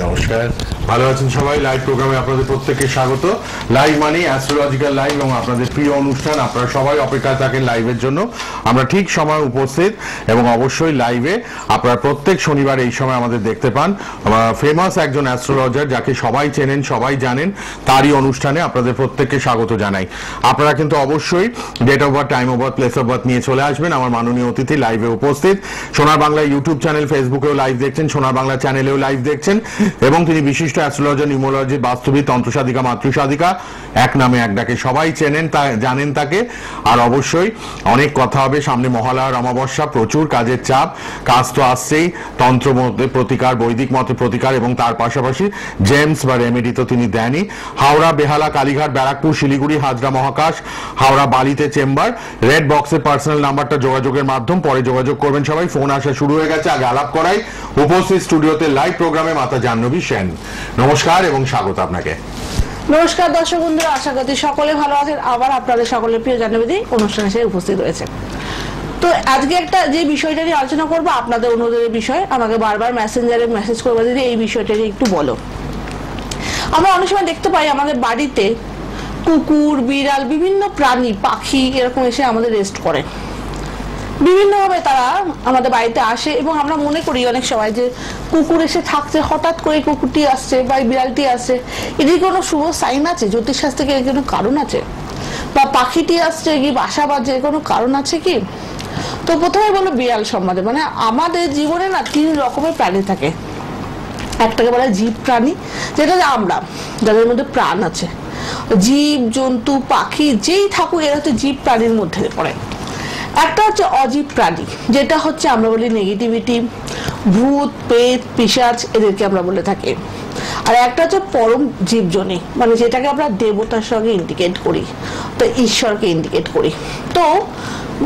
নমস্কার, ভালো আছেন সবাই? লাইভ প্রোগ্রামে আপনাদের প্রত্যেককে স্বাগত। লাইভ মানে অ্যাস্ট্রোলজিক্যাল লাইভ এবং আপনাদের প্রিয় অনুষ্ঠান। আপনারা সবাই অপেক্ষায় থাকেন লাইভের জন্য। আমরা ঠিক সময় উপস্থিত এবং অবশ্যই লাইভে আপনারা প্রত্যেক শনিবার এই সময় আমাদের দেখতে পান। ফেমাস একজন অ্যাস্ট্রোলজার যাকে সবাই চেনেন, সবাই জানেন, তারই অনুষ্ঠানে আপনাদের প্রত্যেককে স্বাগত জানাই। আপনারা কিন্তু অবশ্যই date of birth, time of birth, place of birth নিয়ে চলে আসবেন। আমার মাননীয় অতিথি লাইভে উপস্থিত। সোনার বাংলা ইউটিউব চ্যানেল, ফেসবুকেও লাইভ দেখছেন, সোনার বাংলা চ্যানেলেও লাইভ দেখছেন এবং তিনি বিশিষ্ট অ্যাস্ট্রোলজার, নিউমোলজি, বাস্তুবিদ, তন্ত্রসাধিকা, মাতৃসাধিকা, এক নামে এক ডাকে সবাই চেনেন, জানেন তাকে। আর অবশ্যই অনেক কথা হবে সামনে। মহালয়ার অমাবস্যা, প্রচুর কাজের চাপ, কাজ তো আসছেই। তন্ত্র মতে প্রতিকার, বৈদিক মতে প্রতিকার এবং তার পাশাপাশি জেমস বা রেমেডি তো তিনি দেনই। হাওড়া, বেহালা, কালীঘাট, ব্যারাকপুর, শিলিগুড়ি, হাজরা, মহাকাশ, হাওড়া, বালিতে চেম্বার। রেড বক্সে পার্সোনাল নাম্বারটা যোগাযোগের মাধ্যম, পরে যোগাযোগ করবেন সবাই। ফোন আসা শুরু হয়ে গেছে, আগে আলাপ করাই। উপস্থিত স্টুডিওতে লাইভ প্রোগ্রামে মাতা জাহ্নবী সেন। নমস্কার এবং স্বাগত আপনাকে। নমস্কার দর্শক বন্ধুরা, আশা করি সকলে ভালো আছেন। আবার আপনাদের সকলের প্রিয় জাহ্নবী অনুষ্ঠানে এসে উপস্থিত রয়েছে। তো আজকে একটা যে বিষয়টা নিয়ে আলোচনা করবো, আপনাদের অনুরোধের বিষয়। আমাকে বারবার মেসেঞ্জারে মেসেজ করবে, দিদি এই বিষয়টা নিয়ে একটু বলো। আমরা অনেক সময় দেখতে পাই আমাদের বাড়িতে কুকুর, বিড়াল, বিভিন্ন প্রাণী, পাখি এরকম এসে আমাদের রেস্ট করে। বিভিন্নভাবে তারা আমাদের বাড়িতে আসে এবং আমরা মনে করি অনেক সময় যে কুকুর এসে থাকছে, হঠাৎ করে কুকুরটি আসছে বা বিড়ালটি আসছে, এটির কোনো শুভ সাইন আছে? জ্যোতিষশাস্ত্রে কি এর কোনো কারণ আছে? বা পাখিটি আসছে কি বাসা বাজে, কোনো কারণ আছে কি? তো প্রথমে বলো বিড়াল সম্বন্ধে। মানে আমাদের জীবনে না 3 রকমের প্রাণী থাকে। একটাকে বলা জীব প্রাণী, যেটা আমরা, যাদের মধ্যে প্রাণ আছে। জীব জন্তু পাখি যেই থাকুক, এরা হচ্ছে জীব প্রাণীর মধ্যে পড়ে। একটা হচ্ছে অজীব প্রাণী, যেটা হচ্ছে আমরা বলি নেগেটিভিটি, ভূত, পেট, পিশাচ, এদেরকে আমরা বলে থাকি। আর একটা হচ্ছে পরম জীবজনী, মানে যেটাকে আমরা দেবতার সঙ্গে ইন্ডিকেট করি, তো ঈশ্বরকে ইন্ডিকেট করি। তো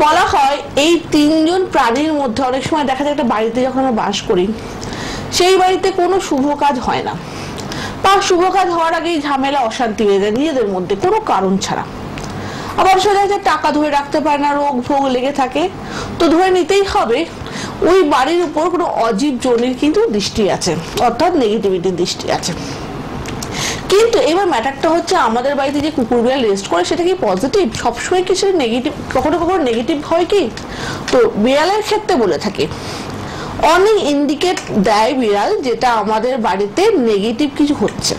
বলা হয় এই 3 জন প্রাণীর মধ্যে অনেক সময় দেখা যায় একটা বাড়িতে যখন আমরা বাস করি, সেই বাড়িতে কোনো শুভ কাজ হয় না, বা শুভ কাজ হওয়ার আগেই ঝামেলা, অশান্তি হয়ে যায় নিজেদের মধ্যে কোনো কারণ ছাড়া। আবার সোজা যে টাকা ধরে রাখতে পারে না, রোগ ভোগ লেগে থাকে। তো ধরে নিতেই হবে ওই বাড়ির উপর কোনো অজীব জনির কিন্তু দৃষ্টি আছে, অর্থাৎ নেগেটিভিটির দৃষ্টি আছে। কিন্তু এবার ম্যাটারটা হচ্ছে আমাদের বাড়িতে যে কুকুর বিড়াল রেস্ট করে, সেটা কি পজিটিভ? সবসময় কি সেটা নেগেটিভ? কখনো কখনো নেগেটিভ হয় কি? তো বিড়ালের ক্ষেত্রে বলে থাকি অনেক ইন্ডিকেট দেয় বিড়াল, যেটা আমাদের বাড়িতে নেগেটিভ কিছু হচ্ছে।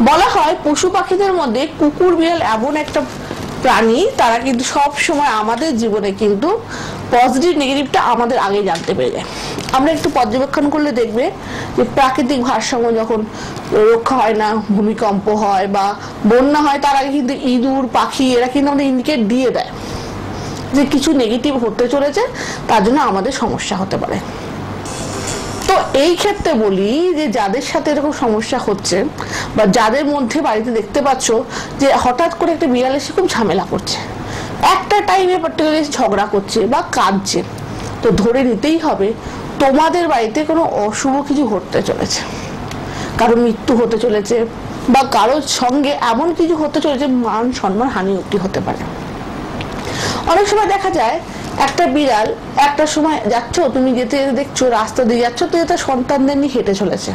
বলা হয় পশু পাখিদের মধ্যে কুকুর বিড়াল এমন একটা প্রাণী, তারা কিন্তু সব সময় আমাদের জীবনে কিন্তু পজিটিভ নেগেটিভটা আমাদের আগে জানতে পেরে যায়। আমরা একটু পর্যবেক্ষণ করলে দেখবে যে প্রাকৃতিক ভারসাম্য যখন রক্ষা হয় না, ভূমিকম্প হয় বা বন্যা হয়, তার আগে কিন্তু ইঁদুর, পাখি এরা কিন্তু আমাদের ইন্ডিকেট দিয়ে দেয় যে কিছু নেগেটিভ হতে চলেছে, তার জন্য আমাদের সমস্যা হতে পারে। তো এই ক্ষেত্রে বলি যে যাদের সাথে এরকম সমস্যা হচ্ছে বা যাদের মধ্যে বাড়িতে দেখতে পাচ্ছ যে হঠাৎ করে একটা বিড়াল এসে খুব ঝামেলা করছে, একটা টাইমে পার্টিকুলারলি ঝগড়া করছে বা কাঁদছে, তো ধরে নিতেই হবে তোমাদের বাড়িতে কোনো অশুভ কিছু ঘটতে চলেছে। কারো মৃত্যু হতে চলেছে বা কারোর সঙ্গে এমন কিছু হতে চলেছে, মান সম্মান হানি অবধি হতে পারে। অনেক সময় দেখা যায় একটা বিড়াল একটা সময় যাচ্ছ, তুমি যেতে দেখছো রাস্তা দিয়ে যাচ্ছ, তো এটা সন্তানদের নিয়ে হেঁটে চলেছে।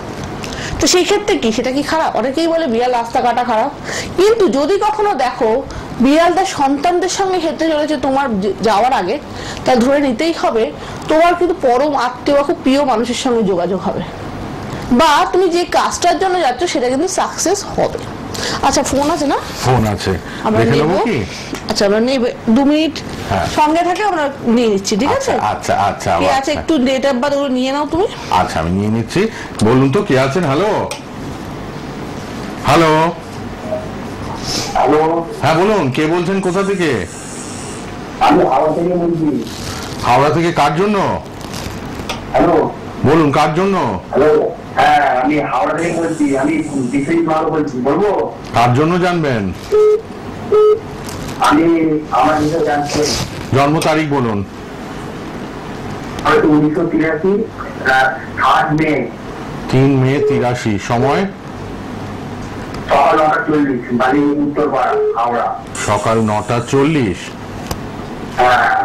তো সেই ক্ষেত্রে কি সেটা কি খারাপ? অনেকেই বলে বিড়াল রাস্তা কাটা খারাপ, কিন্তু যদি কখনো দেখো বিড়াল তার সন্তানদের সঙ্গে হেঁটে চলেছে তোমার যাওয়ার আগে, তা ধরে নিতেই হবে তোমার কিন্তু পরম আত্মীয় বা খুব প্রিয় মানুষের সঙ্গে যোগাযোগ হবে, বা তুমি যে কাজটার জন্য যাচ্ছ সেটা কিন্তু সাকসেস হবে। আচ্ছা, ফোন আছে না? ফোন আছে, আমরা নেব। আচ্ছা, আমরা নেব 2 মিনিট সঙ্গে থাকে, আমরা নিয়ে নিচ্ছি। ঠিক আছে? আচ্ছা আচ্ছা, কি আছে একটু ডেট অফ বার্থ ওগুলো নিয়ে নাও তুমি। আচ্ছা, আমি নিয়ে নিচ্ছি। বলুন তো কে আছেন? হ্যালো হ্যালো হ্যালো, হ্যাঁ বলুন, কে বলছেন, কোথা থেকে? আমি হাওড়া থেকে বলছি। হাওড়া থেকে? কার জন্য? হ্যালো বলুন, কার জন্য? হ্যালো, হ্যাঁ আমি হাওড়া থেকে বলছি। আমি বিশ্বজিৎ মাহাতো বলছি। বলবো কার জন্য জানবেন? আমি আমার নিজে জানছি। জন্ম তারিখ বলুন। 1983 3 মে। 3 মে 83। সময়? সকাল 9:40, বাড়ি উত্তরপাড়া, হাওড়া। সকাল 9:40। হ্যাঁ,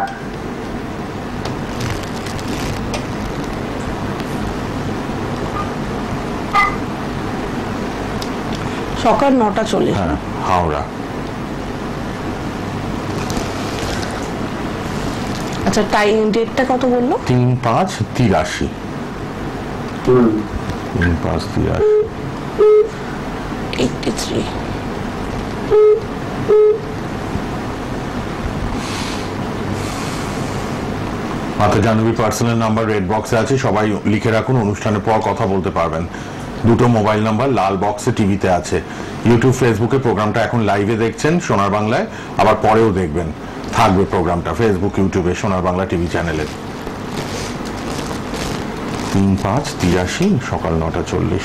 সকাল 9:40। হ্যাঁ, হাওড়া। আচ্ছা, টাইম ডেটটা কত বললো? 3/5/83। 3/5/83। 83। মাতা জাহ্নবী পার্সোনাল নাম্বার রেড বক্সে আছে, সবাই লিখে রাখুন, অনুষ্ঠানের পর কথা বলতে পারবেন। দুটো মোবাইল নাম্বার লাল বক্সে টিভিতে আছে। ইউটিউব ফেসবুকে প্রোগ্রামটা এখন লাইভে দেখছেন সোনার বাংলায়, আবার পরেও দেখবেন, থাকবে প্রোগ্রামটা ফেসবুক ইউটিউবে সোনার বাংলা টিভি চ্যানেলে। 3/5/83 সকাল 9:40।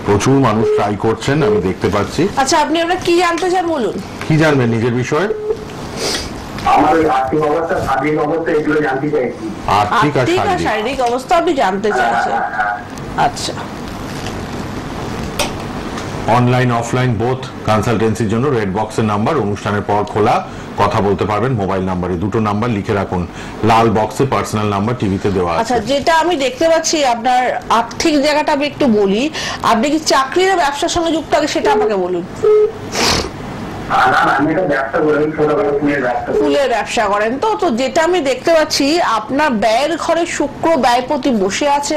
প্রচুর মানুষ ট্রাই করছেন, আমি দেখতে পাচ্ছি। আচ্ছা, আপনি আমরা কি জানতে চান বলুন। কি জানবেন নিজের বিষয়ে? আমার ওই আর্থিক অবস্থা, শারীরিক অবস্থা এগুলো জানতে চাইছি। আর্থিক আর আর্থিক আর শারীরিক। শারীরিক অবস্থা আপনি জানতে চাইছেন। আচ্ছা, অনলাইন অফলাইন বোথ কনসালটেন্সির জন্য রেড বক্সের নাম্বার অনুষ্ঠানের পর খোলা, কথা বলতে পারবেন মোবাইল নাম্বারে। দুটো নাম্বার লিখে রাখুন, লাল বক্সে পার্সোনাল নাম্বার টিভিতে দেওয়া আচ্ছা, আছে। যেটা আমি দেখতে পাচ্ছি আপনার আর্থিক জায়গাটা আমি একটু বলি। আপনি কি চাকরি না ব্যবসার সঙ্গে যুক্ত আগে সেটা আমাকে বলুন। না, আমি একটা ব্যবসা করি, ছোটখাটো ফুলের ব্যবসা করি। ফুলের ব্যবসা করেন তো? তো যেটা আমি দেখতে পাচ্ছি আপনার ব্যয়ের ঘরে শুক্র ব্যয়পতি বসে আছে,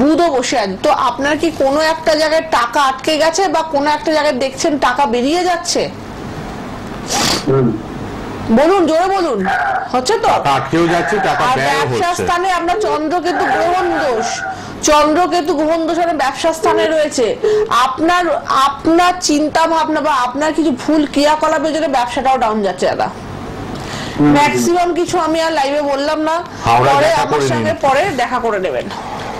বুধও বসে আছে। তো আপনার কি কোনো একটা জায়গায় টাকা আটকে গেছে বা কোনো একটা জায়গায় দেখছেন টাকা বেরিয়ে যাচ্ছে? বলুন, জোরে বলুন। হচ্ছে তো? টাকা আটকেও যাচ্ছে, টাকা আর ব্যয় ব্যবসা হচ্ছে। স্থানে আপনার চন্দ্রকেতু গ্রহণ দোষ, চন্দ্রকেতু গ্রহণ দোষ ব্যবসা স্থানে রয়েছে। আপনার চিন্তা ভাবনা বা আপনার কিছু ভুল ক্রিয়াকলাপের জন্য ব্যবসাটাও ডাউন যাচ্ছে দাদা। ম্যাক্সিমাম কিছু আমি আর লাইভে বললাম না, হাওড়ায় পরে দেখা আমার করে সঙ্গে নিন। পরে দেখা করে নেবেন।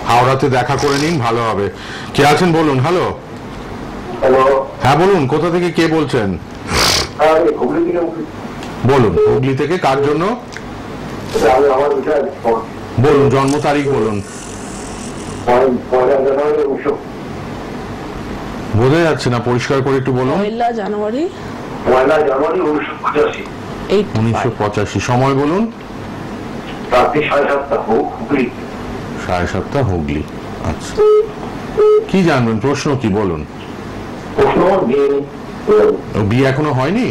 হাওড়াতে দেখা করে নিন, ভালো হবে। কে আছেন বলুন। হ্যালো, হ্যালো, হ্যাঁ বলুন, কোথা থেকে কে বলছেন? আমি হুগলি থেকে বলছি। বলুন, হুগলি থেকে, কার জন্য আমার বিষয় বলুন, জন্ম তারিখ বলুন। 1 জানুয়ারি 1900। বোঝা যাচ্ছে না, পরিষ্কার করে একটু বলুন। 1 জানুয়ারি 1 জানুয়ারি 1985। 1985। সময় বলুন। রাত্রি 7:30 হুগলি। 7:30 হুগলি। আচ্ছা, কি জানবেন, প্রশ্ন কি বলুন? প্রশ্ন বিয়ে ও বিয়ে এখনো হয়নি?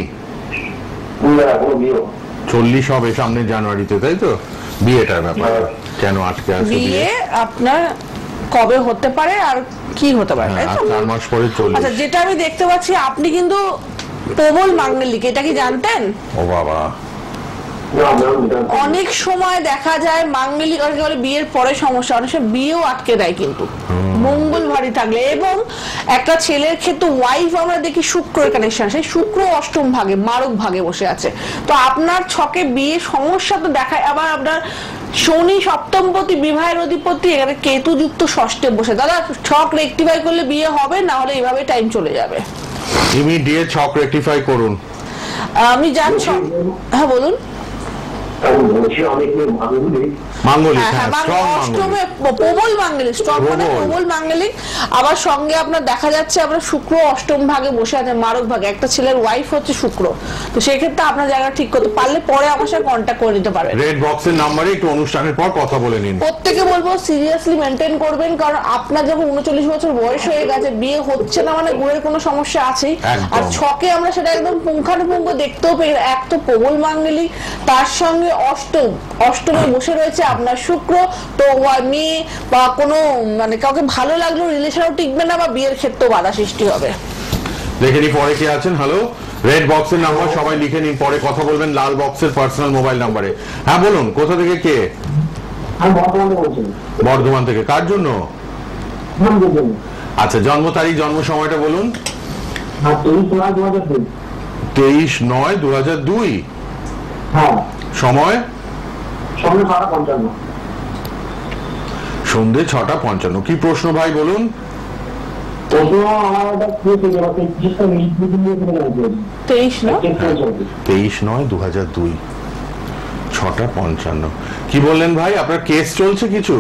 এখনো বিয়ে 40 হবে সামনে জানুয়ারিতে, তাই তো? বিয়েটার ব্যাপার কেন আটকে আছে? বিয়ে আপনার কবে হতে পারে আর কি হতে পারে, তাই আর তো? 4 মাস পরে 40। আচ্ছা, যেটা আমি দেখতে পাচ্ছি আপনি কিন্তু প্রবল মাঙ্গলিক, এটা কি জানতেন? ও বাবা, অনেক সময় দেখা যায় মাঙ্গলিক অনেকে বলে বিয়ের পরে সমস্যা, অনেক সময় বিয়েও আটকে দেয় কিন্তু মঙ্গল ভারী থাকলে। এবং একটা ছেলের ক্ষেত্রে ওয়াইফ আমরা দেখি শুক্রের কানেকশন, সেই শুক্র অষ্টম ভাগে মারক ভাগে বসে আছে। তো আপনার ছকে বিয়ে সমস্যা তো দেখায়। আবার আপনার শনি সপ্তমপতি বিবাহের অধিপতি, এখানে কেতু যুক্ত ষষ্ঠে বসে। দাদা, ছক রেকটিফাই করলে বিয়ে হবে, না হলে এইভাবে টাইম চলে যাবে। ইমিডিয়েট ছক রেকটিফাই করুন। আমি জানছি। হ্যাঁ বলুন। বলছি অনেক মাঙ্গলিক। মাঙ্গলিক, হ্যাঁ, হ্যাঁ, স্ট্রং অষ্টমে মাঙ্গলিক। প্রবল মাঙ্গলিক, স্ট্রং মানে প্রবল। প্রবল মাঙ্গলিক। আবার সঙ্গে আপনার দেখা যাচ্ছে আপনার শুক্র অষ্টম ভাগে বসে আছে, মারক ভাগে। একটা ছেলের ওয়াইফ হচ্ছে শুক্র। তো সেই ক্ষেত্রে আপনার জায়গা ঠিক করতে পারলে পরে আমার সাথে কন্ট্যাক্ট করে নিতে পারবেন। রেড বক্সের নাম্বারে একটু অনুষ্ঠানের পর কথা বলে নিন। প্রত্যেকে বলবো সিরিয়াসলি মেনটেন করবেন, কারণ আপনার যখন 39 বছর বয়স হয়ে গেছে, বিয়ে হচ্ছে না মানে গুণের কোনো সমস্যা আছেই। একদম। আর ছকে আমরা সেটা একদম পুঙ্খানুপুঙ্খ দেখতেও পেয়ে, এক তো প্রবল মাঙ্গলিক, তার সঙ্গে অষ্টমে বসে রয়েছে আপনার শুক্র। তো মেয়ে বা কোনো মানে কাউকে ভালো লাগলেও রিলেশনও টিকবে না, বা বিয়ের ক্ষেত্রেও বাধা সৃষ্টি হবে। দেখে নি পরে কে আছেন। হ্যালো, রেড বক্সের নাম্বার সবাই লিখে নিন, পরে কথা বলবেন লাল বক্সের পার্সোনাল মোবাইল নাম্বারে। হ্যাঁ বলুন, কোথা থেকে কে? আমি বর্তমান থেকে বলছি। বর্ধমান থেকে। কার জন্য? আচ্ছা, জন্ম তারিখ জন্ম সময়টা বলুন। 23/9/2002। হ্যাঁ, সময় সন্ধ্যে 6:55। সন্ধে 6:55। কি প্রশ্ন ভাই বলুন? প্রশ্ন আমার একটা কি ছিল, একটা মিনিট নিয়ে করে জানতে চাই। 23 না? 23/9/2002। 6:55। কি বললেন ভাই, আপনার কেস চলছে কিছু?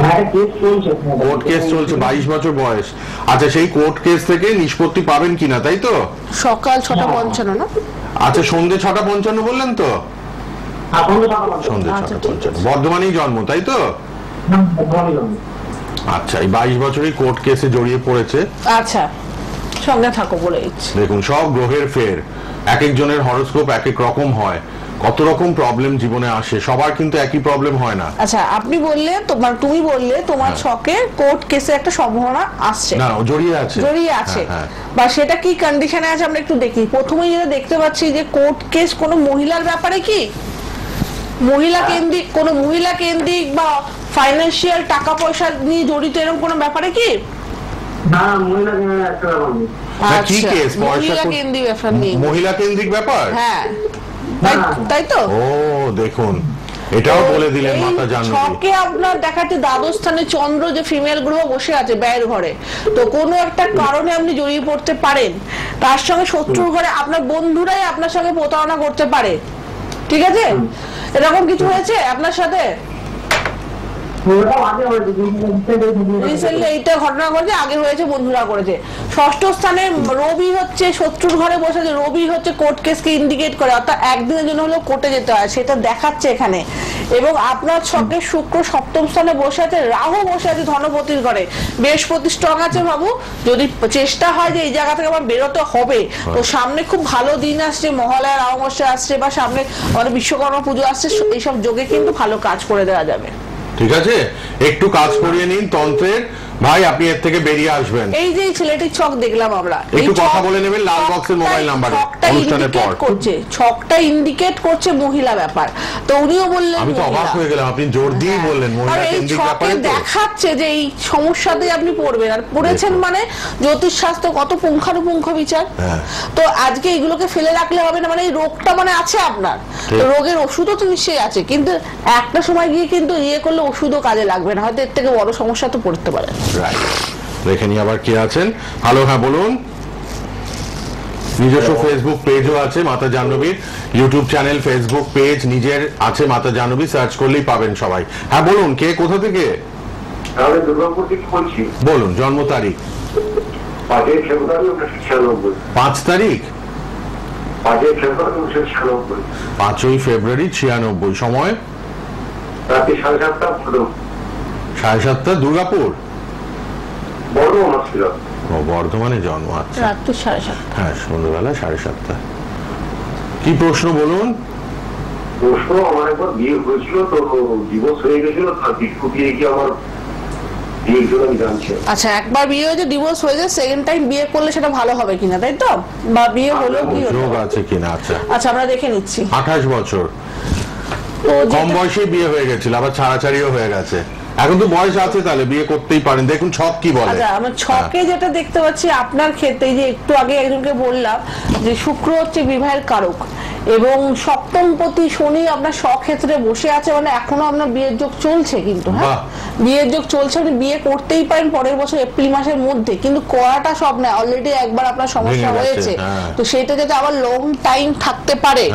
হ্যাঁ, কেস চলছে। কোর্ট কেস চলছে, 22 বছর বয়স। আচ্ছা, সেই কোর্ট কেস থেকে নিষ্পত্তি পাবেন কিনা, তাই তো? সকাল 6:55 না? আচ্ছা, সন্ধে 6:55 বললেন তো? সন্ধে আচ্ছা, ঠিক 6:55। বর্ধমানেই জন্ম, তাই তো? আচ্ছা, এই 22 বছরই কোর্ট কেসে জড়িয়ে পড়েছে। আচ্ছা, সঙ্গে থাকো বলে দিচ্ছি। দেখুন সব গ্রহের ফের, এক একজনের হরোস্কোপ এক এক রকম হয়, কত রকম প্রবলেম জীবনে আসে, সবার কিন্তু একই প্রবলেম হয় না। আচ্ছা আপনি বললে তুমি বললে তোমার ছকে কোর্ট কেসে একটা সম্ভাবনা আসছে, না জড়িয়ে আছে, বা সেটা কি কন্ডিশনে আছে আমরা একটু দেখি। প্রথমেই যেটা দেখতে পাচ্ছি যে কোর্ট কেস কোনো মহিলার ব্যাপারে, কি মহিলা কেন্দ্রিক বা ফাইন্যান্সিয়াল টাকা পয়সা নিয়ে জড়িত এরকম কোনো ব্যাপারে কি? না মহিলা একটা কি কেস? মহিলা কেন্দ্রিক ব্যাপার নিয়ে, মহিলা কেন্দ্রিক ব্যাপার, হ্যাঁ তাই তো। ও দেখুন এটাও বলে দিলেন মাতা জাহ্নবী। ছকে আপনার দেখাচ্ছে দ্বাদশ স্থানে চন্দ্র যে ফিমেল গ্রহ বসে আছে ব্যয়ের ঘরে, তো কোনো একটা কারণে আপনি জড়িয়ে পড়তে পারেন। তার সঙ্গে শত্রুর ঘরে আপনার বন্ধুরাই আপনার সঙ্গে প্রতারণা করতে পারে, ঠিক আছে? এরকম কিছু হয়েছে আপনার সাথে? এইটা ঘটনা ঘটেছে, আগে হয়েছে, বন্ধুরা করেছে। ষষ্ঠ স্থানে রবি হচ্ছে শত্রুর ঘরে বসে আছে, রবি হচ্ছে কোর্ট কেসকে ইন্ডিকেট করে, অর্থাৎ একদিনের জন্য হলেও কোর্টে যেতে হয়, সেটা দেখাচ্ছে এখানে। এবং আপনার ছকে শুক্র সপ্তম স্থানে বসে আছে, রাহু বসে আছে ধনপতির ঘরে, বৃহস্পতি স্ট্রং আছে। বাবু যদি চেষ্টা হয় যে এই জায়গা থেকে আমার বেরোতে হবে, তো সামনে খুব ভালো দিন আসছে, মহালয়ার অমাবস্যা আসছে, বা সামনে আমাদের বিশ্বকর্মা পুজো আসছে, এইসব যোগে কিন্তু ভালো কাজ করে দেওয়া যাবে। ঠিক আছে, একটু কাজ করিয়ে নিন তন্ত্রের, ভাই আপনি এর থেকে বেরিয়ে আসবেন। এই যে ছেলেটির ছক দেখলাম আমরা, একটু কথা বলে নেবেন লাল বক্সের মোবাইল নাম্বারে অনুষ্ঠানের পর। ছকটা ইন্ডিকেট করছে মহিলা ব্যাপার, তো উনিও বললেন, আমি তো অবাক হয়ে গেলাম, আপনি জোর দিয়ে বললেন মহিলা কেন্দ্রিক ব্যাপারে। দেখাচ্ছে যে এই সমস্যাতে আপনি পড়বেন, আর পড়েছেন মানে জ্যোতিষ শাস্ত্র কত পুঙ্খানুপুঙ্খ বিচার। তো আজকে এগুলোকে ফেলে রাখলে হবে না, মানে এই রোগটা মানে আছে আপনার, তো রোগের ওষুধও তো নিশ্চয়ই আছে, কিন্তু একটা সময় গিয়ে কিন্তু ইয়ে করলে ওষুধও কাজে লাগবে না, হয়তো এর থেকে বড় সমস্যা তো পড়তে পারে। দেখে নি আবার কি আছেন। হ্যালো, হ্যাঁ বলুন। নিজস্ব ফেসবুক পেজও আছে মাতা জাহ্নবীর, ইউটিউব চ্যানেল, ফেসবুক পেজ নিজের আছে মাতা জাহ্নবী, সার্চ করলেই পাবেন সবাই। হ্যাঁ বলুন, কে কোথা থেকে? আমি দুর্গাপুর থেকে বলছি। বলুন জন্ম তারিখ। 5 তারিখ 5ই ফেব্রুয়ারি 96। সময় রাতে 7:30। 7:30 দুর্গাপুর, বর্ধমান ছিল। ও বর্ধমানে জন্ম। আচ্ছা রাত্রি 7:30, হ্যাঁ সন্ধ্যাবেলা 7:30। কি প্রশ্ন বলুন? প্রশ্ন, আমার একবার বিয়ে হয়েছিল তো ডিভোর্স হয়ে গেছিল, তার দীর্ঘ বিয়ে কি আমার বিয়ের জন্য আমি জানছি। আচ্ছা একবার বিয়ে হয়েছে, ডিভোর্স হয়েছে, সেকেন্ড টাইম বিয়ে করলে সেটা ভালো হবে কিনা, তাই তো? বা বিয়ে হলো কি যোগ আছে কিনা? আচ্ছা আচ্ছা আমরা দেখে নিচ্ছি। 28 বছর, কম বয়সে বিয়ে হয়ে গেছিল, আবার ছাড়াছাড়িও হয়ে গেছে, এখন তো বয়স আছে, তাহলে বিয়ে করতেই পারেন। দেখুন ছক কি বলে। আচ্ছা আমরা ছকে যেটা দেখতে পাচ্ছি আপনার ক্ষেত্রে, যে একটু আগে একজনকে বললাম যে শুক্র হচ্ছে বিবাহের কারক, এবং সপ্তমপতি শনি আপনার স্বক্ষেত্রে বসে আছে, মানে এখনো আপনার বিয়ের যোগ চলছে, কিন্তু হ্যাঁ বিয়ের যোগ চলছে, আপনি বিয়ে করতেই পারেন পরের বছর এপ্রিল মাসের মধ্যে, কিন্তু করাটা সব নয়, অলরেডি একবার আপনার সমস্যা হয়েছে, তো সেটা যাতে আবার লং টাইম থাকতে পারে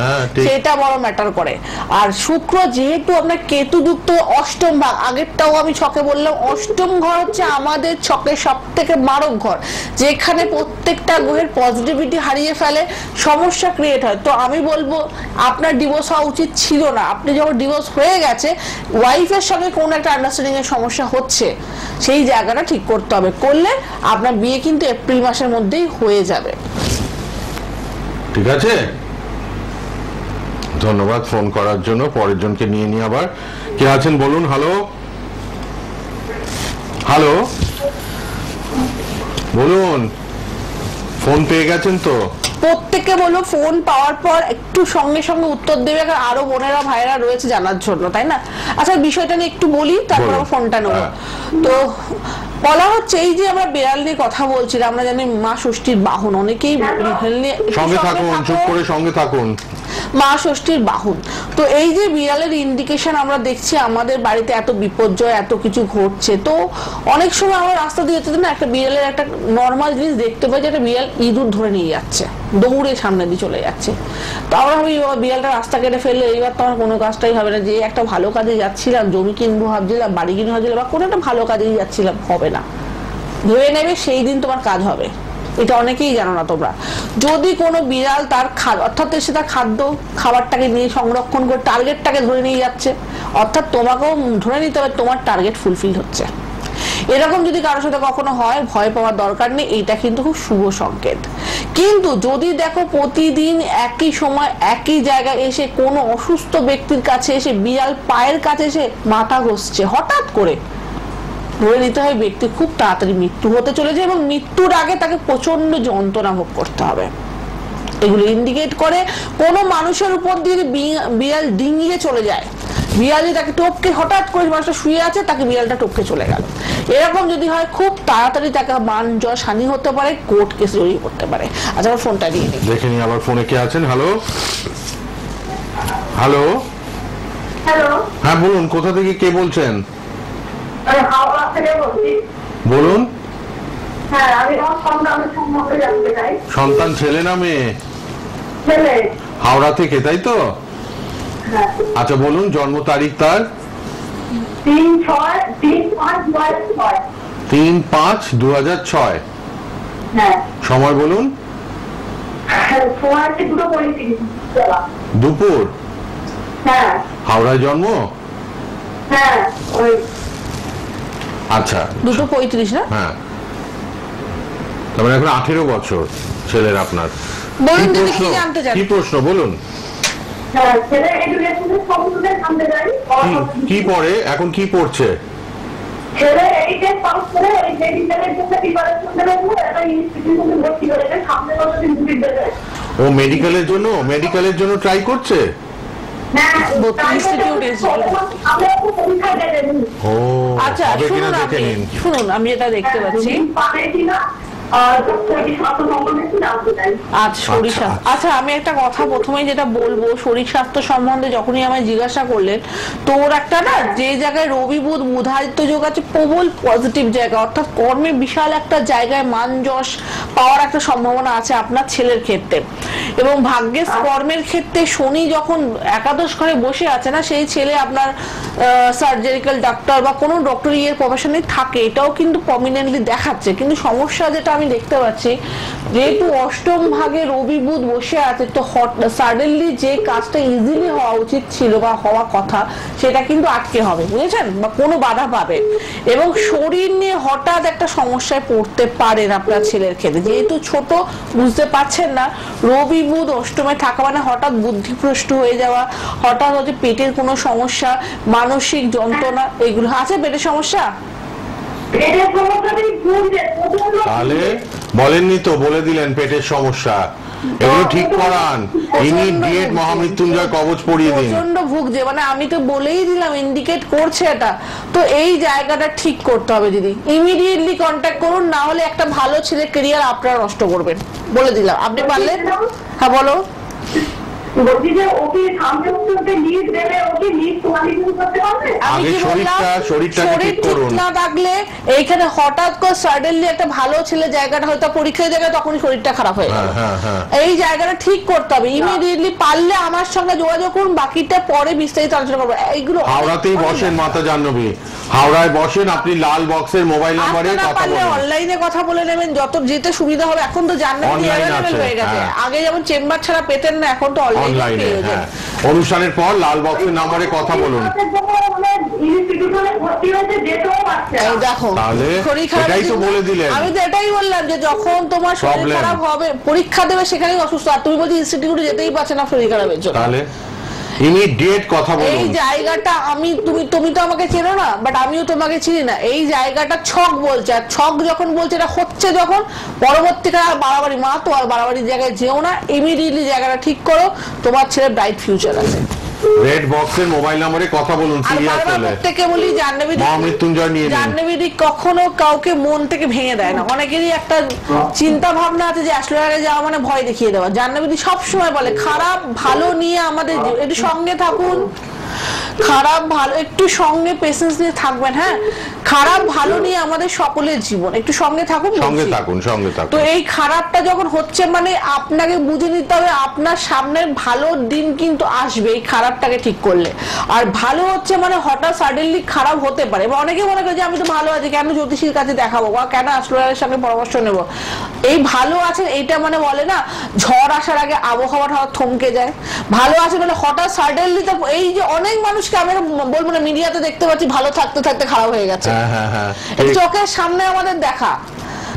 সেটা বড় ম্যাটার করে। আর শুক্র যেহেতু আপনার কেতুযুক্ত অষ্টম ভাগ, আগেরটাও আমি ছকে বললাম, অষ্টম ঘর হচ্ছে আমাদের ছকের সব থেকে মারক ঘর, যেখানে প্রত্যেকটা গ্রহের পজিটিভিটি হারিয়ে ফেলে, সমস্যা ক্রিয়েট হয়। তো আমি বলবো আপনার ডিভোর্স হওয়া উচিত ছিল না। আপনি যখন ডিভোর্স হয়ে গেছে, ওয়াইফের সঙ্গে কোনো একটা আন্ডারস্ট্যান্ডিং এর সমস্যা হচ্ছে, সেই জায়গাটা ঠিক করতে হবে, করলে আপনার বিয়ে কিন্তু এপ্রিল মাসের মধ্যেই হয়ে যাবে। ঠিক আছে, ধন্যবাদ ফোন করার জন্য। পরের জনকে নিয়ে নিয়ে আবার কে আছেন বলুন। হ্যালো হ্যালো বলুন, ফোন পেয়ে গেছেন তো? প্রত্যেককে বলবো ফোন পাওয়ার পর একটু সঙ্গে সঙ্গে উত্তর দেবে, কারণ আরো বোনেরা ভাইরা রয়েছে জানার জন্য, তাই না? আচ্ছা বিষয়টা নিয়ে একটু বলি, তারপর ফোনটা নেবো। তো বলা হচ্ছে এই যে আমরা বিড়াল নিয়ে কথা বলছিলাম, আমরা জানি মা ষষ্ঠীর বাহন, অনেকেই সঙ্গে থাকুন, চুপ করে সঙ্গে থাকুন, মা ষষ্ঠীর বাহন। তো এই যে বিড়ালের ইন্ডিকেশন আমরা দেখছি, আমাদের বাড়িতে এত বিপর্যয় এত কিছু ঘটছে, তো অনেক সময় আমরা রাস্তা দিয়ে যেতে না একটা বিড়ালের একটা নর্মাল জিনিস দেখতে পাই, যে একটা বিড়াল ইঁদুর ধরে নিয়ে যাচ্ছে, দৌড়ে সামনে দিয়ে চলে যাচ্ছে। তো আমরা ভাবি বিড়ালটা রাস্তা কেটে ফেললে এইবার তো আমার কোনো কাজটাই হবে না, যে একটা ভালো কাজে যাচ্ছিলাম, জমি কিনবো ভাবছিলাম, বাড়ি কিনবো ভাবছিলাম, বা কোনো একটা ভালো কাজেই যাচ্ছিলাম, হবে না, ধরে নেবে সেই দিন তোমার কাজ হবে। এটা অনেকেই জানো না তোমরা। যদি কোনো বিড়াল তার অর্থাৎ সে তার খাবারটাকে নিয়ে সংরক্ষণ করে টার্গেটটাকে ধরে নিয়ে যাচ্ছে, অর্থাৎ তোমাকেও ধরে নিতে হবে তোমার টার্গেট ফুলফিল হচ্ছে। এরকম যদি কারোর সাথে কখনো হয় ভয় পাওয়ার দরকার নেই, এইটা কিন্তু খুব শুভ সংকেত। কিন্তু যদি দেখো প্রতিদিন একই সময় একই জায়গায় এসে কোনো অসুস্থ ব্যক্তির কাছে এসে বিড়াল পায়ের কাছে এসে মাথা ঘষছে হঠাৎ করে, ধরে নিতে হয় ব্যক্তি খুব তাড়াতাড়ি মৃত্যু হতে চলেছে এবং মৃত্যুর আগে তাকে প্রচন্ড যন্ত্রণা ভোগ করতে হবে। এগুলো ইন্ডিকেট করে কোনো মানুষের উপর দিয়ে বিড়াল ডিঙিয়ে চলে যায়, বিড়াল তাকে টপকে হঠাৎ করে মানুষটা শুয়ে আছে তাকে বিড়ালটা টপকে চলে গেল, এরকম যদি হয় খুব তাড়াতাড়ি তাকে মান যশ হানি হতে পারে, কোর্ট কেস জড়িয়ে পড়তে পারে। আচ্ছা আমার ফোনটা দিয়ে নিই, দেখে নি আবার ফোনে কে আছেন। হ্যালো হ্যালো হ্যালো, হ্যাঁ বলুন, কোথা থেকে কে বলছেন? হাওড়া থেকে বলছি। বলুন। হ্যাঁ, আমি আমার সন্তানের সম্পর্কে জানতে চাই। সন্তান ছেলে না মেয়ে? ছেলে। হাওড়া থেকে, তাই তো? হ্যাঁ। আচ্ছা বলুন, জন্ম তারিখ তার? 3/5/2006। হ্যাঁ। সময় বলুন। সময় হচ্ছে 2:35 দুপুর। হ্যাঁ। হাওড়ায় জন্ম? হ্যাঁ, ওই আচ্ছা 2:35 না? হ্যাঁ, তার মানে এখন 18 বছর ছেলের আপনার। বলুন কি যদি প্রশ্ন? কি জানতে চান। কি প্রশ্ন বলুন? হ্যাঁ, ছেলে এডুকেশনের সম্বন্ধে জানতে চাই। কি পড়ে এখন, কি পড়ছে? ছেলে এইচএস পাস করে ওই মেডিকেলের জন্য প্রিপারেশন নেবে, একটা ইনস্টিটিউশনে ভর্তি হয়েছে, সামনের বছর ইউনিট দেবে। ও মেডিকেলের জন্য ট্রাই করছে? ও আচ্ছা হবে কিনা শুনুন, দেখে নিন। শুনুন আমি যেটা দেখতে পাচ্ছি, আচ্ছা শরীর স্বাস্থ্য, আচ্ছা আমি একটা কথা প্রথমেই যেটা বলবো, শরীর স্বাস্থ্য সম্বন্ধে যখনই আমায় জিজ্ঞাসা করলেন, তোর একটা না যে জায়গায় রবি বুধ বুধাদিত্য যোগ আছে প্রবল পজিটিভ জায়গা, অর্থাৎ কর্মে বিশাল একটা জায়গায় মান যশ পাওয়ার একটা সম্ভাবনা আছে আপনার ছেলের ক্ষেত্রে। এবং ভাগ্যের কর্মের ক্ষেত্রে শনি যখন একাদশ ঘরে বসে আছে না, সেই ছেলে আপনার সার্জারিক্যাল ডাক্তার বা কোনো ডক্টরি এর প্রফেশনে থাকে, এটাও কিন্তু প্রমিনেন্টলি দেখাচ্ছে। কিন্তু সমস্যা যেটা আমি দেখতে পাচ্ছি, যেহেতু অষ্টম ভাগে রবি বুধ বসে আছে, তো সাডেনলি যে কাজটা ইজিলি হওয়া উচিত ছিল বা হওয়া কথা, সেটা কিন্তু আটকে হবে, বুঝেছেন, বা কোনো বাধা পাবে। এবং শরীর নিয়ে হঠাৎ একটা সমস্যায় পড়তে পারেন আপনার ছেলের ক্ষেত্রে, যেহেতু ছোট বুঝতে পারছেন না, রবি বুধ অষ্টমে থাকা মানে হঠাৎ বুদ্ধিভ্রষ্ট হয়ে যাওয়া, হঠাৎ হচ্ছে পেটের কোনো সমস্যা, মানসিক যন্ত্রণা, এগুলো আছে। পেটের সমস্যা তাহলে বলেননি তো, বলে দিলেন পেটের সমস্যা, এগুলো ঠিক করান, ইমিডিয়েট মহামৃত্যুঞ্জয় কবচ পড়িয়ে দিন। প্রচন্ড ভুগছে, মানে আমি তো বলেই দিলাম ইন্ডিকেট করছে এটা, তো এই জায়গাটা ঠিক করতে হবে দিদি, ইমিডিয়েটলি কন্ট্যাক্ট করুন, না হলে একটা ভালো ছেলে ক্যারিয়ার আপনারা নষ্ট করবেন, বলে দিলাম। আপনি পারলেন? হ্যাঁ বলো। বলছি যে ওকে সামনে ওকে লিড দেবে, ওকে লিড কোয়ালিফাই করতে পারবে। আমি কি বললাম, শরীরটা ঠিক করুন না থাকলে এইখানে হঠাৎ করে সাডেনলি একটা ভালো ছেলে জায়গাটা হয়তো পরীক্ষায় দেবে, তখন শরীরটা খারাপ হয়ে যাবে। এই জায়গাটা ঠিক করতে হবে ইমিডিয়েটলি। পারলে আমার সঙ্গে যোগাযোগ করুন, বাকিটা পরে বিস্তারিত আলোচনা করবো। এইগুলো হাওড়াতেই বসেন মাতা জাহ্নবী, হাওড়ায় বসেন, আপনি লাল বক্সের মোবাইল নাম্বারে কথা বলুন, অনলাইনে কথা বলে নেবেন, যত যেতে সুবিধা হবে। এখন তো জাহ্নবী অ্যাভেলেবল হয়ে গেছে, আগে যেমন চেম্বার ছাড়া পেতেন না, এখন তো অনলাইনে। হ্যাঁ, অনুষ্ঠানের পর লাল বক্সের নাম্বারে কথা বলুন। আমি তো এটাই বললাম যে যখন তোমার শরীর খারাপ হবে, পরীক্ষা দেবে, সেখানেই অসুস্থ, আর তুমি বলছি ইনস্টিটিউটে যেতেই পারছে না শরীর খারাপের জন্য। তাহলে ইমিডিয়েট কথা বলুন। এই জায়গাটা আমি তুমি তো আমাকে চেনো না, বাট আমিও তোমাকে চিনি না। এই জায়গাটা ছক বলছে, আর ছক যখন বলছে এটা হচ্ছে, যখন পরবর্তীকালে আর বাড়াবাড়ি, মা তো আর বাড়াবাড়ির জায়গায় যেও না, ইমিডিয়েটলি জায়গাটা ঠিক করো, তোমার ছেলে ব্রাইট ফিউচার আছে। রেড বক্সের মোবাইল নম্বরে কথা বলুন, সিরিয়াস হলে। প্রত্যেককে বলি জাহ্নবী মহামৃত্যুঞ্জয় নিয়ে নিন। জাহ্নবী কখনো কাউকে মন থেকে ভেঙে দেয় না। অনেকেরই একটা চিন্তা ভাবনা আছে যে আসলে আগে যাওয়া মানে ভয় দেখিয়ে দেওয়া। জাহ্নবী সবসময় বলে খারাপ ভালো নিয়ে আমাদের একটু সঙ্গে থাকুন, খারাপ ভালো একটু সঙ্গে পেশেন্স নিয়ে থাকবেন। হ্যাঁ, খারাপ ভালো নিয়ে আমাদের সকলের জীবন, একটু সঙ্গে থাকুন, সঙ্গে থাকুন, সঙ্গে থাকুন। তো এই খারাপটা যখন হচ্ছে মানে আপনাকে বুঝে নিতে হবে আপনার সামনের ভালো দিন কিন্তু আসবে এই খারাপটাকে ঠিক করলে। আর ভালো হচ্ছে মানে হঠাৎ সাডেনলি খারাপ হতে পারে। এবং অনেকে মনে করে যে আমি তো ভালো আছি, কেন জ্যোতিষীর কাছে দেখাবো বা কেন অ্যাস্ট্রোলজারের সঙ্গে পরামর্শ নেব। এই ভালো আছে এইটা মানে বলে না, ঝড় আসার আগে আবহাওয়াটা থমকে যায়। ভালো আছে মানে হঠাৎ সাডেনলি, এই যে অনেক মানুষ মানুষকে আমি বলবো না, মিডিয়াতে দেখতে পাচ্ছি ভালো থাকতে থাকতে খারাপ হয়ে গেছে, চোখের সামনে আমাদের দেখা,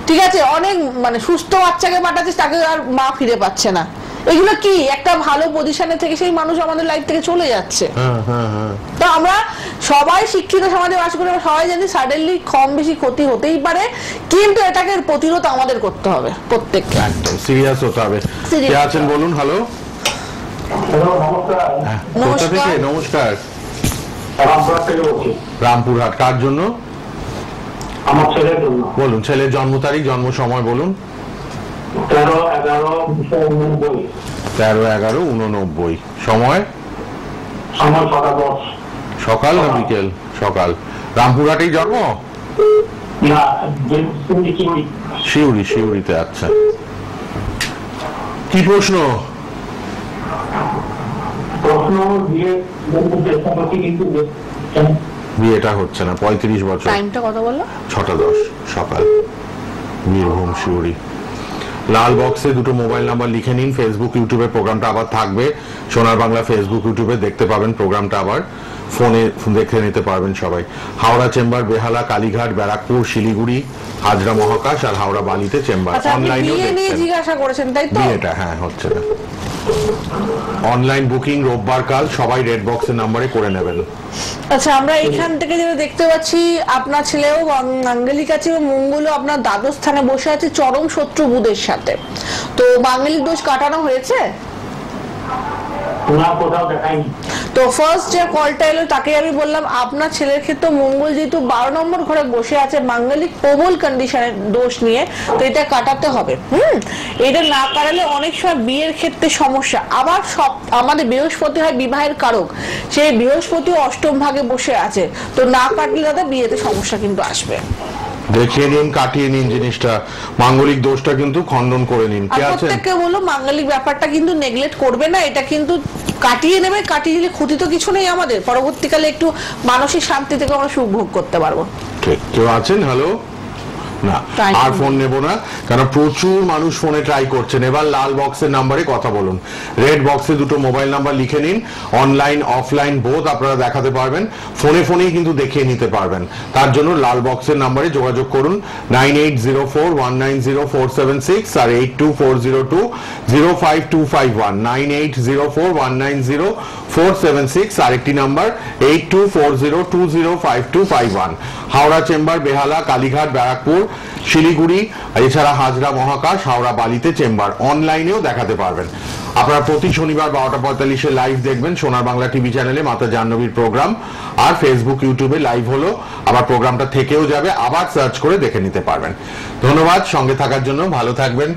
ঠিক আছে, অনেক মানে সুস্থ বাচ্চাকে পাঠাচ্ছে তাকে আর মা ফিরে পাচ্ছে না। এগুলো কি একটা ভালো পজিশনে থেকে সেই মানুষ আমাদের লাইফ থেকে চলে যাচ্ছে। তো আমরা সবাই শিক্ষিত সমাজে বাস করি, সবাই জানি সাডেনলি কম বেশি ক্ষতি হতেই পারে, কিন্তু এটাকে প্রতিরোধ আমাদের করতে হবে, প্রত্যেককে একদম সিরিয়াস হতে হবে। কে আছেন বলুন? হ্যালো, কোথা থেকে? নমস্কার, রামপুরহাট। কার জন্য? আমার ছেলের জন্য। বলুন, ছেলের জন্ম তারিখ, জন্ম সময় বলুন। 13/11/1989। 13/11/89। সময়? সময় 6:10। সকাল না বিকেল? সকাল। রামপুরহাটেই জন্ম? না, শিউরিতে। আচ্ছা, কি প্রশ্ন? বিয়েটা হচ্ছে না, 35 বছর। টাইমটা কত বললো? 6:10 সকাল, বীরভূম, শিউরি। লাল বক্সে দুটো মোবাইল নাম্বার লিখে নিন। ফেসবুক ইউটিউবে প্রোগ্রামটা আবার থাকবে, সোনার বাংলা ফেসবুক ইউটিউবে দেখতে পাবেন প্রোগ্রামটা, আবার ফোনে দেখে নিতে পারবেন সবাই। হাওড়া চেম্বার, বেহালা, কালীঘাট, ব্যারাকপুর, শিলিগুড়ি, হাজরা মহাকাশ আর হাওড়া বালিতে চেম্বার। অনলাইনেও জিজ্ঞাসা করেছেন তাই তো? বিয়েটা হ্যাঁ হচ্ছে না। অনলাইন বুকিং রোববার কাল, সবাই রেড বক্সের নাম্বারে করে নেবেন। আচ্ছা, আমরা এখান থেকে যেটা দেখতে পাচ্ছি আপনার ছেলেও মাঙ্গলিক আছে এবং মঙ্গলও আপনার দ্বাদশ স্থানে বসে আছে চরম শত্রু বুধের সাথে। তো মাঙ্গলিক দোষ কাটানো হয়েছে? তো ফার্স্ট যে কলটা এলো তাকে আমি বললাম আপনার ছেলের ক্ষেত্রে মঙ্গল যেহেতু 12 নম্বর ঘরে বসে আছে মাঙ্গলিক প্রবল কন্ডিশনের দোষ নিয়ে, তো এটা কাটাতে হবে। এটা না কাটালে অনেক সময় বিয়ের ক্ষেত্রে সমস্যা। আবার সব আমাদের বৃহস্পতি হয় বিবাহের কারক, সেই বৃহস্পতি অষ্টম ভাগে বসে আছে, তো না কাটলে দাদা বিয়েতে সমস্যা কিন্তু আসবে। দেখিয়ে নিন, কাটিয়ে নিন জিনিসটা, মাঙ্গলিক দোষটা কিন্তু খণ্ডন করে নিন। কে আছেন? প্রত্যেককে বলো মাঙ্গলিক ব্যাপারটা কিন্তু নেগলেক্ট করবে না, এটা কিন্তু কাটিয়ে নেবে। কাটিয়ে দিলে ক্ষতি তো কিছু নেই আমাদের, পরবর্তীকালে একটু মানসিক শান্তি থেকে আমরা সুখ ভোগ করতে পারবো। ঠিক। কেউ আছেন? হ্যালো, না আর ফোন নেব না, কারণ প্রচুর মানুষ ফোনে ট্রাই করছেন। এবার লাল বক্সের নাম্বারে কথা বলুন। রেড বক্সে দুটো মোবাইল নাম্বার লিখে নিন, অনলাইন অফলাইন বোথ আপনারা দেখাতে পারবেন, ফোনেই কিন্তু দেখিয়ে নিতে পারবেন। তার জন্য লাল বক্সের নাম্বারে যোগাযোগ করুন 9804190476 আর 8240205251 9804190476 আরেকটি নাম্বার 8240205251। হাওড়া চেম্বার, বেহালা, কালীঘাট, ব্যারাকপুর, শিলিগুড়ি, এছাড়া হাজরা মহাকাশ, হাওড়া বালিতে চেম্বার। অনলাইনেও দেখাতে পারবেন। আপনারা প্রতি শনিবার 12:45 লাইভ দেখবেন সোনার বাংলা টিভি চ্যানেলে মাতা জাহ্নবীর প্রোগ্রাম, আর ফেসবুক ইউটিউবে লাইভ হলো, আবার প্রোগ্রামটা থেকেও যাবে, আবার সার্চ করে দেখে নিতে পারবেন। ধন্যবাদ সঙ্গে থাকার জন্য, ভালো থাকবেন।